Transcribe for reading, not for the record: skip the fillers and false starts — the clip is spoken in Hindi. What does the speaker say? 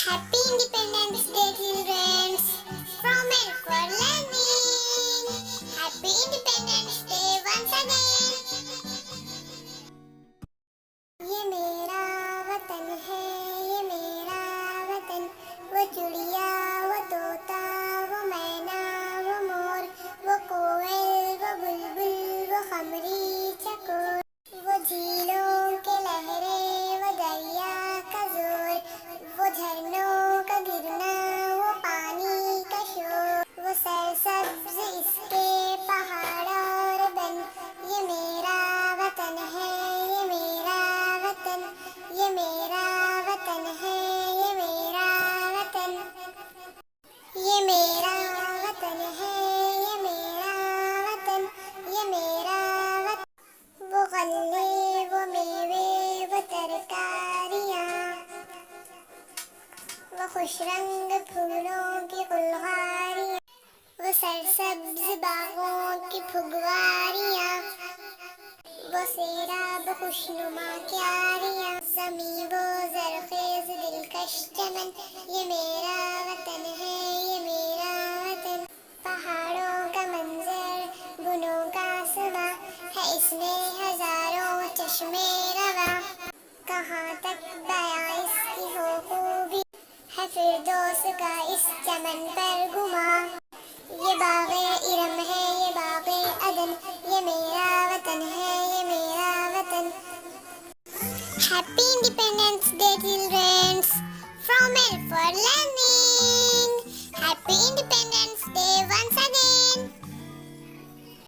Happy Independence Day, children! From and for learning. Happy Independence Day once again. ये मेरा वतन है, ये मेरा वतन, वो चिड़िया, वो तोता, वो मैना, वो मोर, वो कोयल, वो बुलबुल, वो खमरी चकोर, वो झीलों के लहरें, वो दरिया का जोर, वो झरनों का गिरना, वो पानी का शोर, वो सरसब्ज इसके पहाड़ और बन, ये मेरा वतन है, ये मेरा वतन, ये मेरा वतन है, ये मेरा वतन, ये मेरा वतन है, ये मेरा वतन, ये मेरा वतन, वो गल्ले, वो मेवे, वो तरकारियाँ, वो खुश रंग फूलों की गुलहारियाँ, वो सरसब्ज बागों की फुगवारियाँ, वो सेराब खुशनुमा क्यारियाँ, ज़मीं वो ज़रख़ेज़ दिलकश चमन, ये मेरा वतन है, ये मेरा वतन, पहाड़ों का मंजर, बुनों का समा, है इसमें हज़ारों चश्मे रवा, कहाँ तक बयां इसकी हो खूबी, है फिरदौस का इस चमन पर गुमा, ये बाग़े इरम है, ये बाग़े अदन, ये मेरा वतन है, ये मेरा वतन. Happy Independence Day, children! From and for learning. Happy Independence